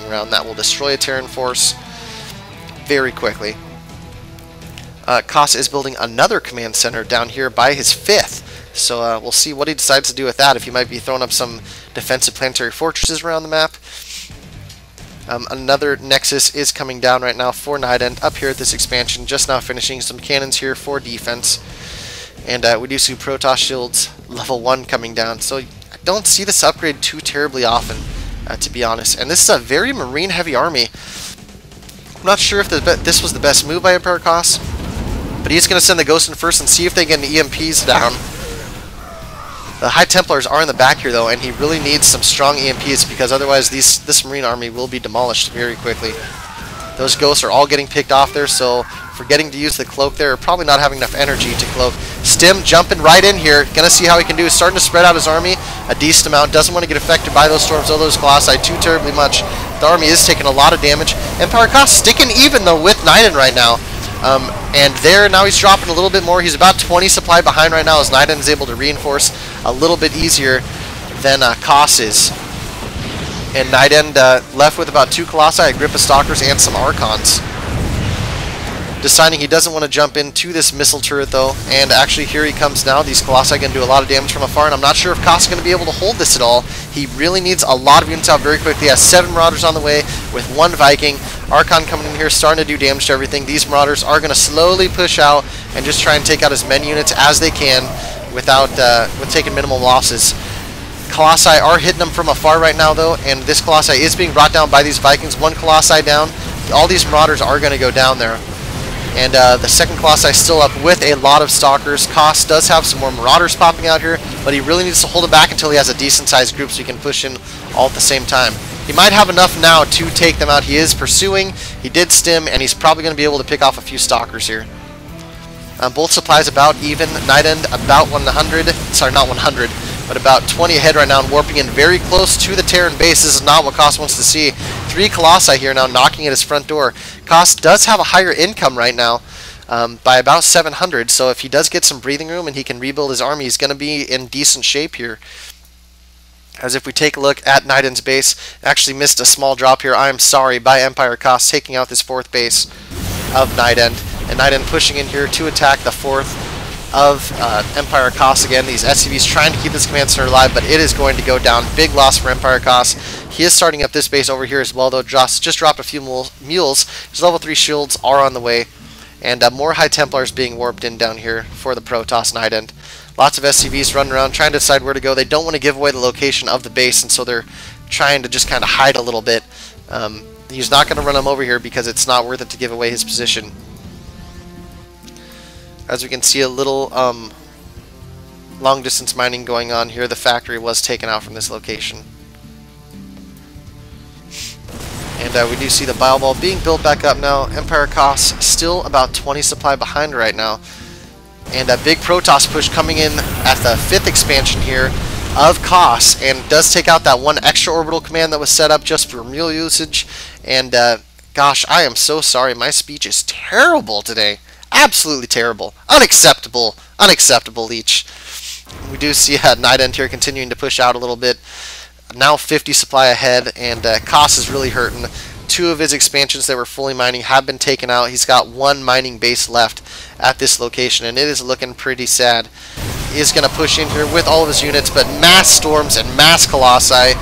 around that will destroy a Terran force very quickly. Koss is building another command center down here by his 5th. So we'll see what he decides to do with that, if he might be throwing up some defensive planetary fortresses around the map. Another Nexus is coming down right now for Nightend up here at this expansion, just now finishing some cannons here for defense. And we do see Protoss shields level 1 coming down, so I don't see this upgrade too terribly often, to be honest. And this is a very marine heavy army. I'm not sure if this was the best move by Empirekas, but he's going to send the Ghost in first and see if they get any EMPs down. The High Templars are in the back here though, and he really needs some strong EMPs because otherwise this Marine army will be demolished very quickly. Those Ghosts are all getting picked off there, so forgetting to use the Cloak there, probably not having enough energy to Cloak. Stim jumping right in here, gonna see how he can do. Starting to spread out his army a decent amount, doesn't want to get affected by those storms or those Colossi too terribly much. The army is taking a lot of damage. Empirekas sticking even though with Nightend right now. And there, now he's dropping a little bit more. He's about 20 supply behind right now as Nightend is able to reinforce a little bit easier than Koss is. And Nightend left with about 2 Colossi, a grip of Stalkers, and some Archons. Deciding he doesn't want to jump into this missile turret though, and actually here he comes now. These Colossi are going to do a lot of damage from afar, and I'm not sure if Koss is going to be able to hold this at all. He really needs a lot of units out very quickly. He has 7 Marauders on the way with 1 Viking. Archon coming in here, starting to do damage to everything. These Marauders are going to slowly push out and just try and take out as many units as they can without with taking minimal losses. Colossi are hitting them from afar right now though, and this Colossi is being brought down by these Vikings. 1 Colossi down. All these Marauders are going to go down there. And the second Colossi is still up with a lot of Stalkers. Koss does have some more Marauders popping out here, but he really needs to hold it back until he has a decent sized group so he can push in all at the same time. He might have enough now to take them out. He is pursuing, he did stim, and he's probably going to be able to pick off a few Stalkers here. Both supplies about even. Nightend about 100, sorry not 100, but about 20 ahead right now and warping in very close to the Terran base. This is not what Koss wants to see. 3 Colossi here now knocking at his front door. Koss does have a higher income right now by about 700, so if he does get some breathing room and he can rebuild his army, he's going to be in decent shape here. As if we take a look at Nightend's base, actually missed a small drop here, I am sorry, by Empirekas taking out this 4th base of Nightend. And Nightend pushing in here to attack the 4th of Empirekas again. These SCVs trying to keep this command center alive, but it is going to go down. Big loss for Empirekas. He is starting up this base over here as well, though. Just dropped a few mules. His level 3 shields are on the way. And more High Templars being warped in down here for the Protoss Nightend. Lots of SCVs running around trying to decide where to go. They don't want to give away the location of the base, and so they're trying to just kind of hide a little bit. He's not going to run him over here because it's not worth it to give away his position. As we can see, a little long distance mining going on here. The factory was taken out from this location. And we do see the Bile Ball being built back up now. Empirekas still about 20 supply behind right now. And a big Protoss push coming in at the 5th expansion here of Koss, and does take out that 1 extra orbital command that was set up just for mule usage. And gosh, I am so sorry. My speech is terrible today. Absolutely terrible. Unacceptable. Unacceptable, Leech. We do see Nightend here continuing to push out a little bit. Now 50 supply ahead, and Koss is really hurting. 2 of his expansions that were fully mining have been taken out. He's got 1 mining base left at this location, and it is looking pretty sad. He is going to push in here with all of his units, but mass storms and mass Colossi.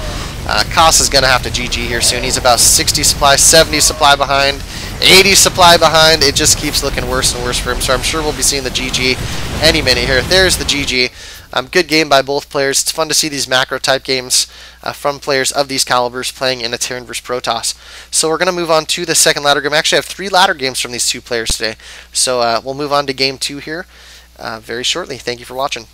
Koss is going to have to GG here soon. He's about 60 supply, 70 supply behind, 80 supply behind. It just keeps looking worse and worse for him, so I'm sure we'll be seeing the GG any minute here. There's the GG. Good game by both players. It's fun to see these macro type games from players of these calibers playing in a Terran vs Protoss. So we're going to move on to the second ladder game. I actually have 3 ladder games from these 2 players today. So we'll move on to game 2 here very shortly. Thank you for watching.